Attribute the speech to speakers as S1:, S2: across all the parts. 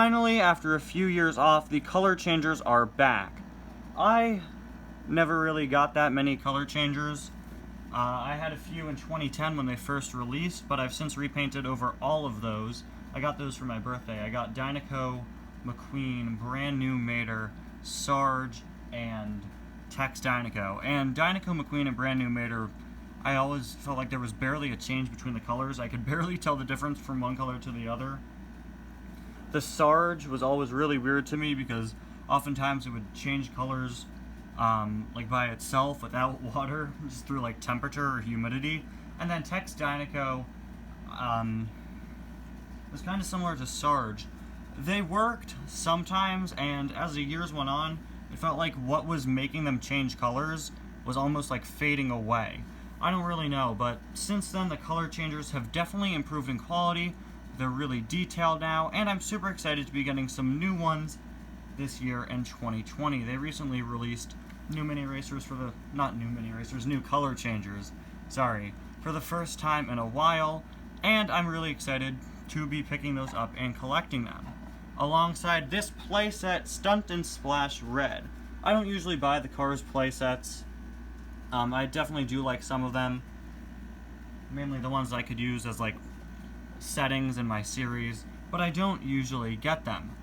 S1: Finally, after a few years off, the color changers are back. I never really got that many color changers. I had a few in 2010 when they first released, but I've since repainted over all of those. I got those for my birthday. I got Dinoco, McQueen, Brand New Mater, Sarge, and Tex Dinoco. And Dinoco, McQueen, and Brand New Mater, I always felt like there was barely a change between the colors. I could barely tell the difference from one color to the other. The Sarge was always really weird to me because oftentimes it would change colors like by itself without water, just through like temperature or humidity. And then Tex Dinoco was kind of similar to Sarge. They worked sometimes, and as the years went on, it felt like what was making them change colors was almost like fading away. I don't really know, but since then the color changers have definitely improved in quality. They're really detailed now, and I'm super excited to be getting some new ones this year in 2020. They recently released new mini racers for the, not new mini racers, new color changers, sorry, for the first time in a while, and I'm really excited to be picking those up and collecting them. Alongside this playset, Stunt and Splash Red. I don't usually buy the Cars playsets. I definitely do like some of them, mainly the ones I could use as like settings in my series, but I don't usually get them.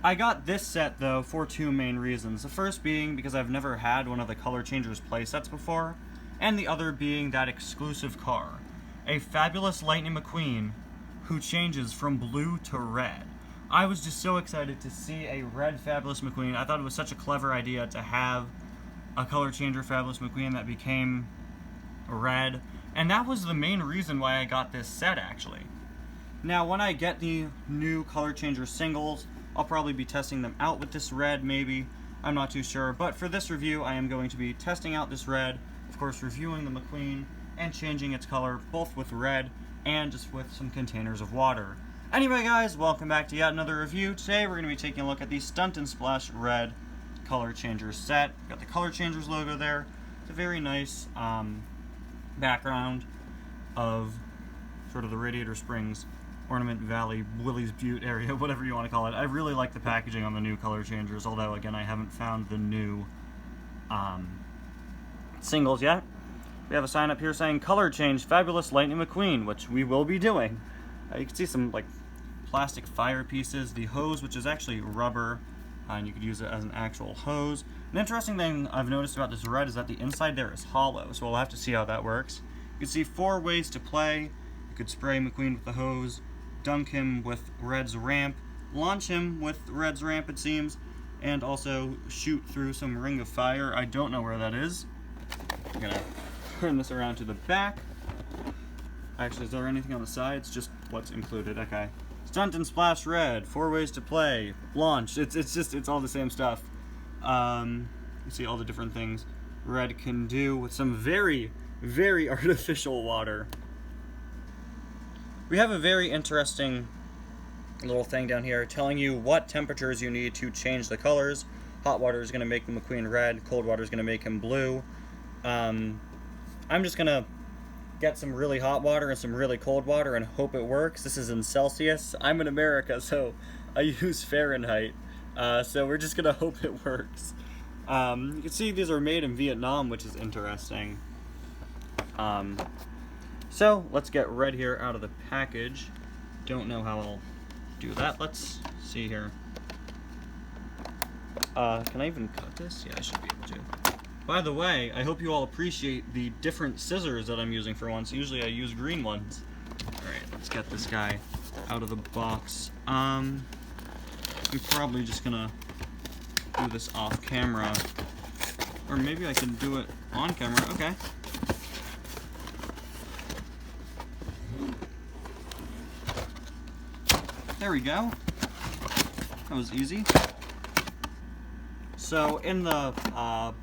S1: I got this set though for two main reasons. The first being because I've never had one of the Color Changers playsets before, and the other being that exclusive car, a fabulous Lightning McQueen who changes from blue to red. I was just so excited to see a red Fabulous McQueen. I thought it was such a clever idea to have a color changer Fabulous McQueen that became red, and that was the main reason why I got this set actually. Now when I get the new color changer singles, I'll probably be testing them out with this red maybe, I'm not too sure, but for this review I am going to be testing out this red, of course reviewing the McQueen and changing its color both with red and just with some containers of water. Anyway guys, welcome back to yet another review. Today we're going to be taking a look at the Stunt and Splash Red Color Changers set. Got the Color Changers logo there. It's a very nice background of sort of the Radiator Springs, Ornament Valley, Willie's Butte area, whatever you want to call it. I really like the packaging on the new Color Changers, although again I haven't found the new singles yet. We have a sign up here saying Color Change Fabulous Lightning McQueen, which we will be doing. You can see some like plastic fire pieces, the hose, which is actually rubber, and you could use it as an actual hose. An interesting thing I've noticed about this red is that the inside there is hollow, so we'll have to see how that works. You can see 4 ways to play. You could spray McQueen with the hose, dunk him with Red's ramp, launch him with Red's ramp it seems, and also shoot through some ring of fire. I don't know where that is. I'm gonna turn this around to the back. Actually, is there anything on the sides? Just what's included, okay. Stunt and Splash Red, 4 ways to play, launch, it's all the same stuff. You see all the different things Red can do with some very, very artificial water. We have a very interesting little thing down here telling you what temperatures you need to change the colors. Hot water is going to make the McQueen red, cold water is going to make him blue. I'm just going to get some really hot water and some really cold water and hope it works. This is in Celsius. I'm in America, so I use Fahrenheit. So we're just gonna hope it works. You can see these are made in Vietnam, which is interesting. So let's get Red here out of the package. Don't know how I'll do that. Let's see here. Can I even cut this? Yeah, I should be able to. By the way, I hope you all appreciate the different scissors that I'm using for once. Usually I use green ones. Alright, let's get this guy out of the box. I'm probably just gonna do this off camera. Or maybe I can do it on camera. Okay. There we go. That was easy. So in the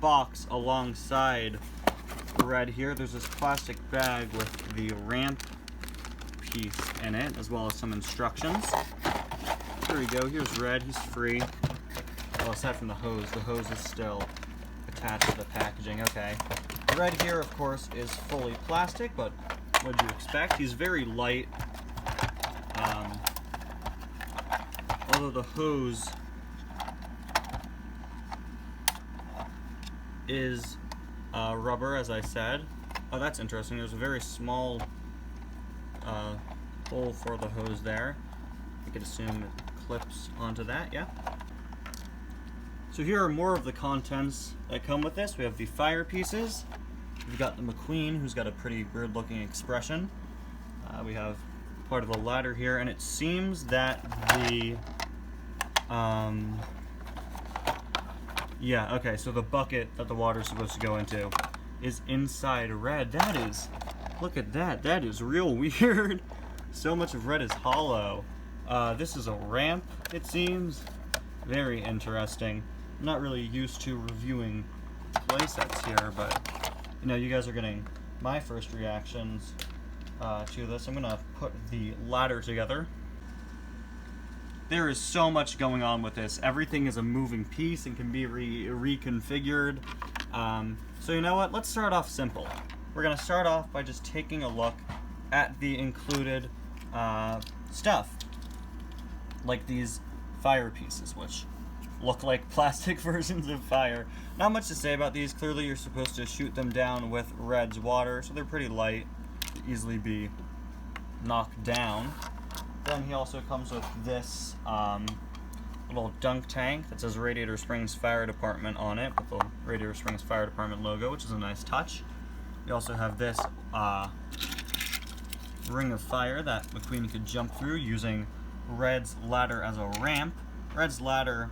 S1: box alongside Red here, there's this plastic bag with the ramp piece in it, as well as some instructions. There we go, here's Red, he's free. Well, aside from the hose is still attached to the packaging, okay. Red here, of course, is fully plastic, but what'd you expect? He's very light. although the hose is rubber, as I said. Oh, that's interesting. There's a very small hole for the hose there. I could assume it clips onto that, yeah. So here are more of the contents that come with this. We have the fire pieces. We've got the McQueen, who's got a pretty weird-looking expression. We have part of the ladder here, and it seems that the yeah, okay, so the bucket that the water's supposed to go into is inside red. That is, look at that. That is real weird. So much of red is hollow. This is a ramp, it seems. Very interesting. I'm not really used to reviewing playsets here, but you know, you guys are getting my first reactions to this. I'm gonna put the ladder together. There is so much going on with this. Everything is a moving piece and can be reconfigured. So you know what? Let's start off simple. We're gonna start off by just taking a look at the included stuff, like these fire pieces, which look like plastic versions of fire. Not much to say about these. Clearly you're supposed to shoot them down with Red's water, so they're pretty light to easily be knocked down. Then he also comes with this little dunk tank that says Radiator Springs Fire Department on it, with the Radiator Springs Fire Department logo, which is a nice touch. We also have this ring of fire that McQueen could jump through using Red's ladder as a ramp. Red's ladder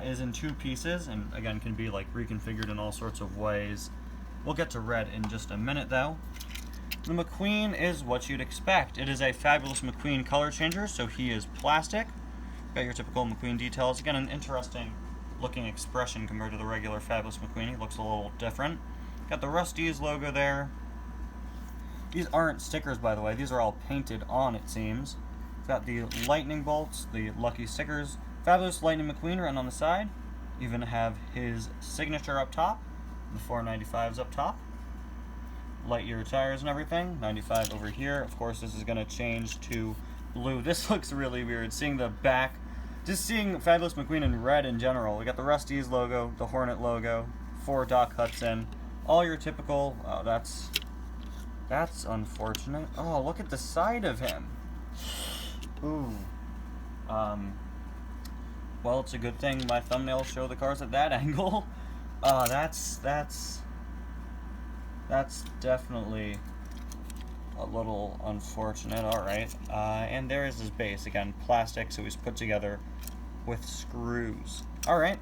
S1: is in two pieces, and again can be like reconfigured in all sorts of ways. We'll get to Red in just a minute though. The McQueen is what you'd expect. It is a Fabulous McQueen color changer, so he is plastic. Got your typical McQueen details. Again, an interesting looking expression compared to the regular Fabulous McQueen. He looks a little different. Got the Rusty's logo there. These aren't stickers, by the way. These are all painted on, it seems. Got the lightning bolts, the lucky stickers. Fabulous Lightning McQueen written on the side. Even have his signature up top. The 495's up top. Lightyear tires and everything. 95 over here. Of course, this is going to change to blue. This looks really weird. Seeing the back, just seeing Fabulous McQueen in red in general. We got the Rusty's logo, the Hornet logo, for Doc Hudson. All your typical. Oh, that's unfortunate. Oh, look at the side of him. Ooh. Well, it's a good thing my thumbnails show the cars at that angle. That's definitely a little unfortunate. Alright. And there is his base. Again, plastic, so he's put together with screws. Alright.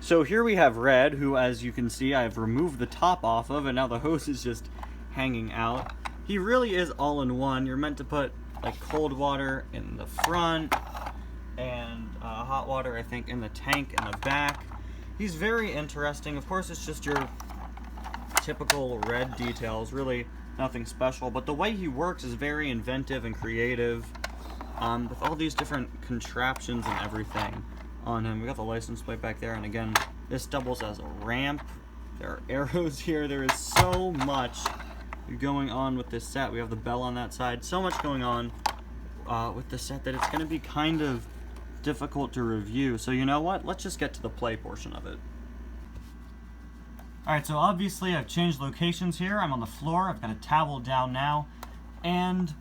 S1: So here we have Red, who, as you can see, I've removed the top off of, and now the hose is just hanging out. He really is all-in-one. You're meant to put, like, cold water in the front, and hot water, I think, in the tank in the back. He's very interesting. Of course, it's just your typical Red details, really nothing special, but the way he works is very inventive and creative, with all these different contraptions and everything on him. We got the license plate back there, and again, this doubles as a ramp. There are arrows here. There is so much going on with this set. We have the bell on that side. So much going on with the set that it's going to be kind of difficult to review. So you know what? Let's just get to the play portion of it. Alright, so obviously I've changed locations here. I'm on the floor. I've got a towel down now. And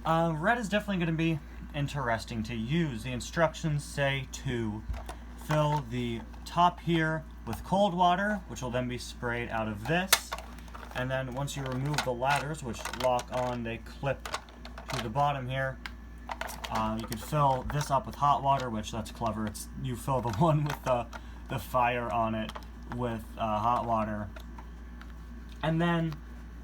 S1: Red is definitely going to be interesting to use. The instructions say to fill the top here with cold water, which will then be sprayed out of this. And then once you remove the ladders, which lock on, they clip to the bottom here. You could fill this up with hot water, which that's clever. It's you fill the one with the fire on it with hot water. And then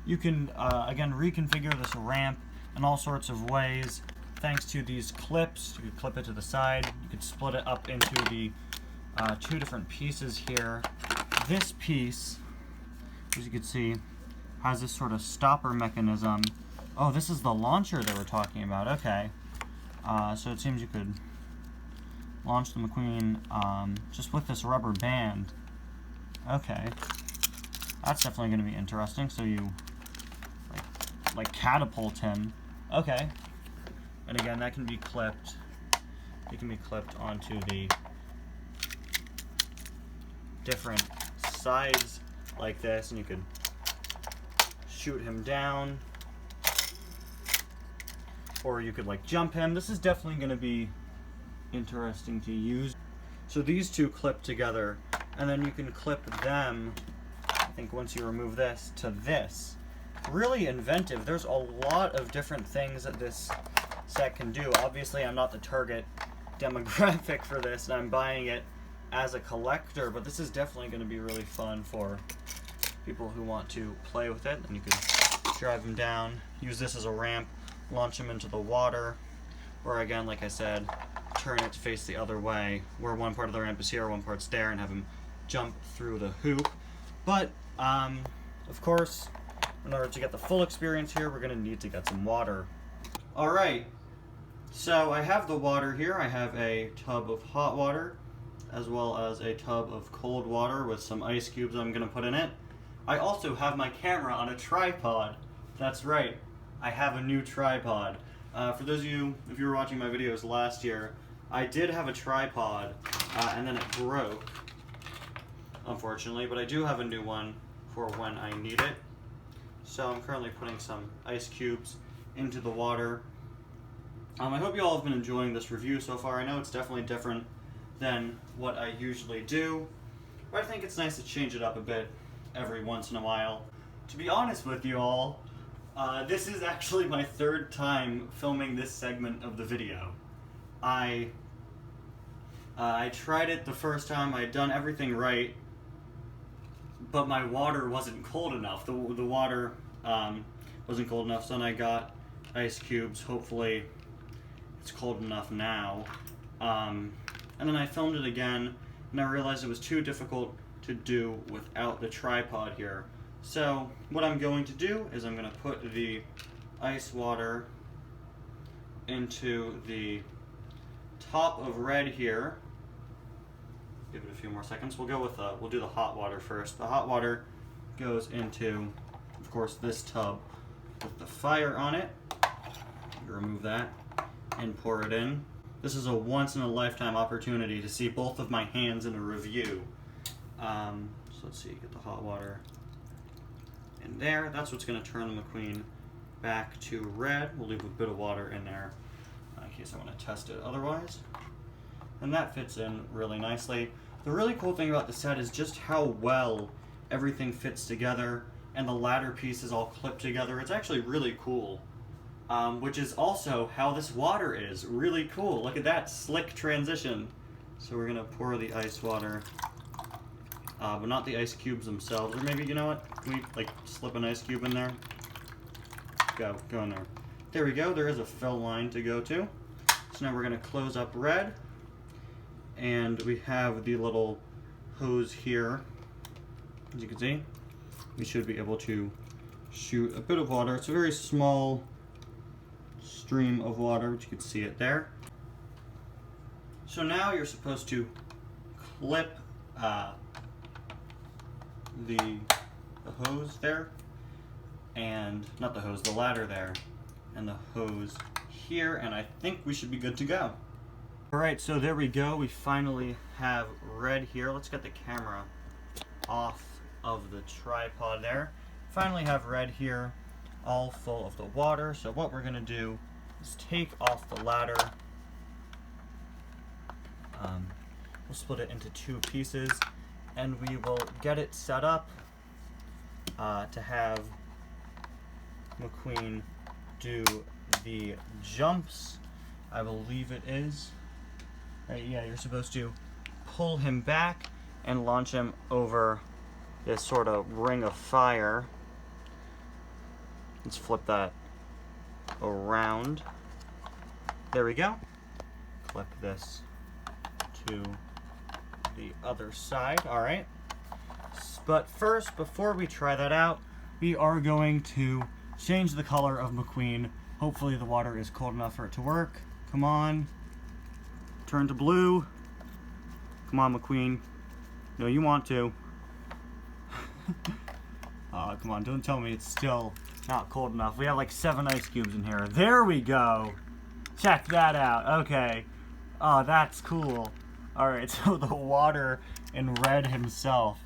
S1: you can, again, reconfigure this ramp in all sorts of ways. Thanks to these clips, you could clip it to the side. You could split it up into the two different pieces here. This piece, as you can see, has this sort of stopper mechanism. Oh, this is the launcher they were talking about. Okay. So it seems you could launch the McQueen just with this rubber band. Okay. That's definitely going to be interesting. So you like catapult him. Okay. And again, that can be clipped. It can be clipped onto the different sides like this, and you could shoot him down, or you could like jump him. This is definitely going to be interesting to use. So these two clip together, and then you can clip them, I think once you remove this, to this. Really inventive. There's a lot of different things that this set can do. Obviously, I'm not the target demographic for this, and I'm buying it as a collector, but this is definitely going to be really fun for people who want to play with it. And you can drive them down, use this as a ramp, launch them into the water, or again, like I said, turn it to face the other way, where one part of the ramp is here, one part's there, and have him jump through the hoop. But, of course, in order to get the full experience here, we're going to need to get some water. Alright, so I have the water here. I have a tub of hot water, as well as a tub of cold water with some ice cubes I'm going to put in it. I also have my camera on a tripod. That's right, I have a new tripod. For those of you, if you were watching my videos last year, I did have a tripod, and then it broke, unfortunately, but I do have a new one for when I need it. So I'm currently putting some ice cubes into the water. I hope you all have been enjoying this review so far. I know it's definitely different than what I usually do, but I think it's nice to change it up a bit every once in a while. To be honest with you all, this is actually my third time filming this segment of the video. I tried it the first time. I had done everything right, but my water wasn't cold enough. The water wasn't cold enough, so then I got ice cubes. Hopefully it's cold enough now. And then I filmed it again, and I realized it was too difficult to do without the tripod here. So what I'm going to do is I'm going to put the ice water into the top of red here. Give it a few more seconds. We'll go with we'll do the hot water first. The hot water goes into, of course, this tub with the fire on it. You remove that and pour it in. This is a once-in-a-lifetime opportunity to see both of my hands in a review. So let's see, get the hot water in there. That's what's going to turn the McQueen back to red. We'll leave a bit of water in there in case I want to test it otherwise. And that fits in really nicely. The really cool thing about the set is just how well everything fits together, and the ladder pieces all clipped together. It's actually really cool. Which is also how this water is. Really cool. Look at that slick transition. So we're gonna pour the ice water, but not the ice cubes themselves. Or maybe, you know what? Can we like slip an ice cube in there? Go in there. There we go. There is a fill line to go to. So now we're gonna close up red, and we have the little hose here. As you can see, we should be able to shoot a bit of water. It's a very small stream of water, which you can see it there. So now you're supposed to clip the hose there, and not the hose, the ladder there, and the hose here, and I think we should be good to go. Alright, so there we go. We finally have red here. Let's get the camera off of the tripod there. Finally have red here, all full of the water. So what we're going to do is take off the ladder. We'll split it into two pieces, and we will get it set up to have McQueen do the jumps, I believe it is. Right, yeah, you're supposed to pull him back and launch him over this sort of ring of fire. Let's flip that around. There we go. Clip this to the other side. All right. But first, before we try that out, we are going to change the color of McQueen. Hopefully the water is cold enough for it to work. Come on. Turn to blue. Come on, McQueen. No, you want to. Come on, don't tell me it's still not cold enough. We have like 7 ice cubes in here. There we go. Check that out. Okay. Oh, that's cool. Alright, so the water in Red himself,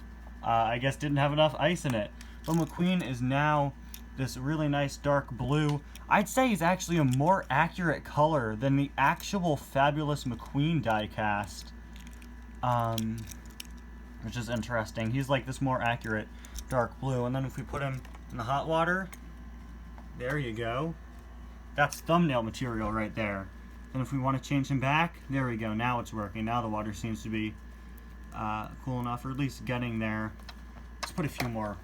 S1: I guess didn't have enough ice in it. But McQueen is now this really nice dark blue. I'd say he's actually a more accurate color than the actual Fabulous McQueen diecast. Which is interesting. He's like this more accurate dark blue. And then if we put him in the hot water, there you go. That's thumbnail material right there. And if we want to change him back, there we go. Now it's working. Now the water seems to be cool enough, or at least getting there. Let's put a few more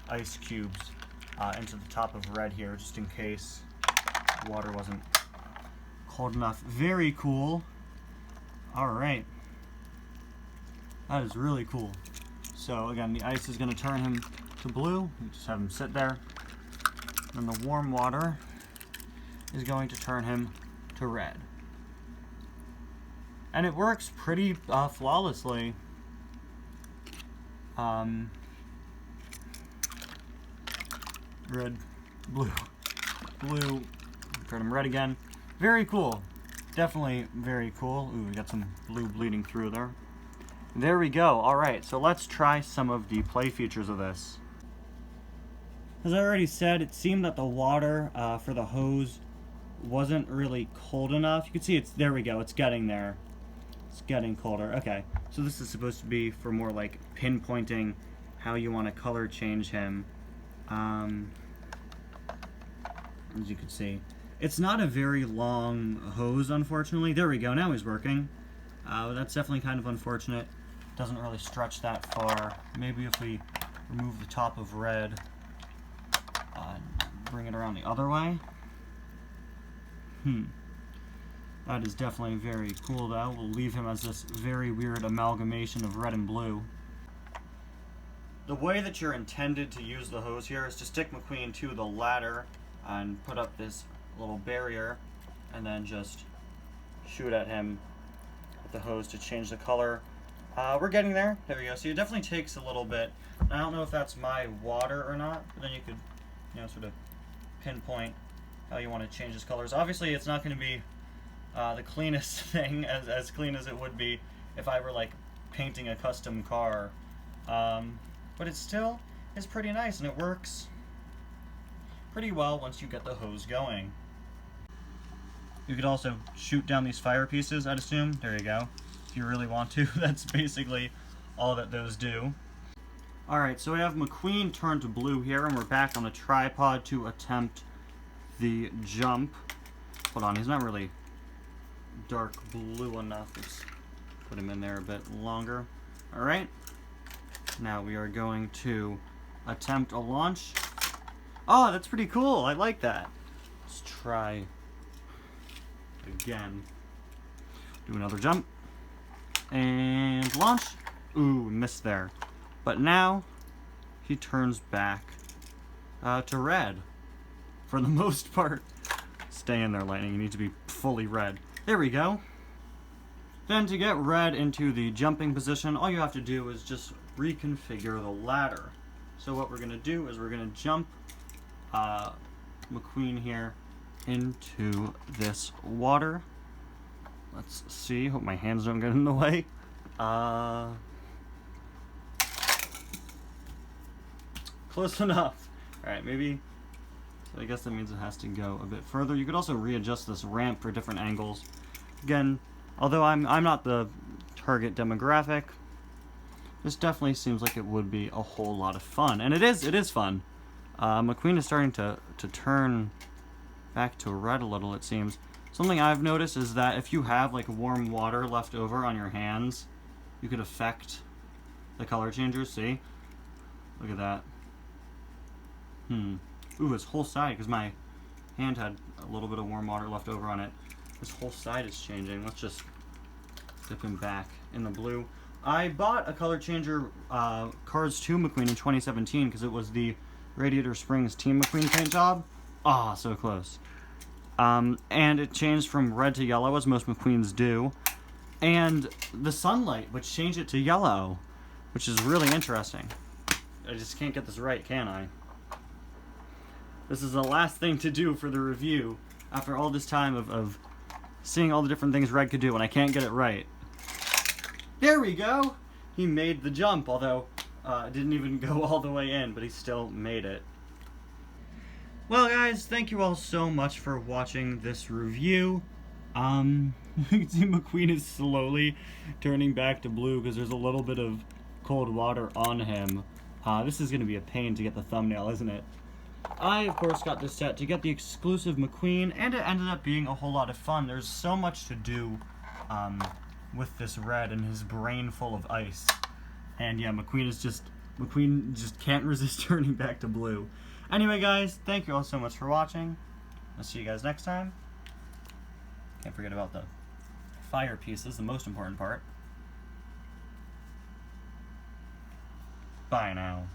S1: ice cubes into the top of Red here, just in case the water wasn't cold enough. Very cool. Alright. That is really cool. So again, the ice is going to turn him to blue. You just have him sit there. And the warm water is going to turn him to red. And it works pretty flawlessly. Red, blue, blue, turn him red again. Very cool. Definitely very cool. Ooh, we got some blue bleeding through there. There we go. Alright, so let's try some of the play features of this. As I already said, it seemed that the water for the hose wasn't really cold enough. You can see it's, there we go, it's getting there. It's getting colder. Okay, so this is supposed to be for more like pinpointing how you want to color change him. As you can see, it's not a very long hose, unfortunately. There we go, now he's working. That's definitely kind of unfortunate. Doesn't really stretch that far. Maybe if we remove the top of Red, bring it around the other way. That is definitely very cool, though. We'll leave him as this very weird amalgamation of red and blue. The way that you're intended to use the hose here is to stick McQueen to the ladder and put up this little barrier, and then just shoot at him with the hose to change the color. We're getting there. There we go. So it definitely takes a little bit. I don't know if that's my water or not, but then you could, you know, sort of pinpoint how you want to change his colors. Obviously, it's not going to be the cleanest thing, as clean as it would be if I were like painting a custom car. But it still is pretty nice, and it works pretty well once you get the hose going. You could also shoot down these fire pieces, I'd assume. There you go. If you really want to. That's basically all that those do. Alright, so we have McQueen turned to blue here, and we're back on the tripod to attempt the jump. Hold on, he's not really dark blue enough. Let's put him in there a bit longer. Alright. Now we are going to attempt a launch. Oh, that's pretty cool. I like that. Let's try again. Do another jump. And launch. Ooh, missed there. But now he turns back to red. For the most part. Stay in there, Lightning. You need to be fully red. There we go. Then to get Red into the jumping position, all you have to do is just reconfigure the ladder. So what we're going to do is we're going to jump McQueen here into this water. Let's see. Hope my hands don't get in the way. Close enough. Alright, maybe. So I guess that means it has to go a bit further. You could also readjust this ramp for different angles. Again, although I'm not the target demographic, this definitely seems like it would be a whole lot of fun. And it is fun. McQueen is starting to turn back to red a little, it seems. Something I've noticed is that if you have like warm water left over on your hands, you could affect the color changers. See? Look at that. Ooh, his whole side, because my hand had a little bit of warm water left over on it. This whole side is changing. Let's just dip him back in the blue. I bought a color changer Cars 2 McQueen in 2017 because it was the Radiator Springs Team McQueen paint job. Ah, so close. And it changed from red to yellow, as most McQueens do. And the sunlight would change it to yellow, which is really interesting. I just can't get this right, can I? This is the last thing to do for the review. after all this time of seeing all the different things Red could do, and I can't get it right. There we go! He made the jump, although it didn't even go all the way in, but he still made it. Well, guys, thank you all so much for watching this review. You can see McQueen is slowly turning back to blue because there's a little bit of cold water on him. This is going to be a pain to get the thumbnail, isn't it? I, of course, got this set to get the exclusive McQueen, and it ended up being a whole lot of fun. There's so much to do with this Red and his brain full of ice. And yeah, McQueen just can't resist turning back to blue. Anyway, guys, thank you all so much for watching. I'll see you guys next time. Can't forget about the fire pieces, the most important part. Bye now.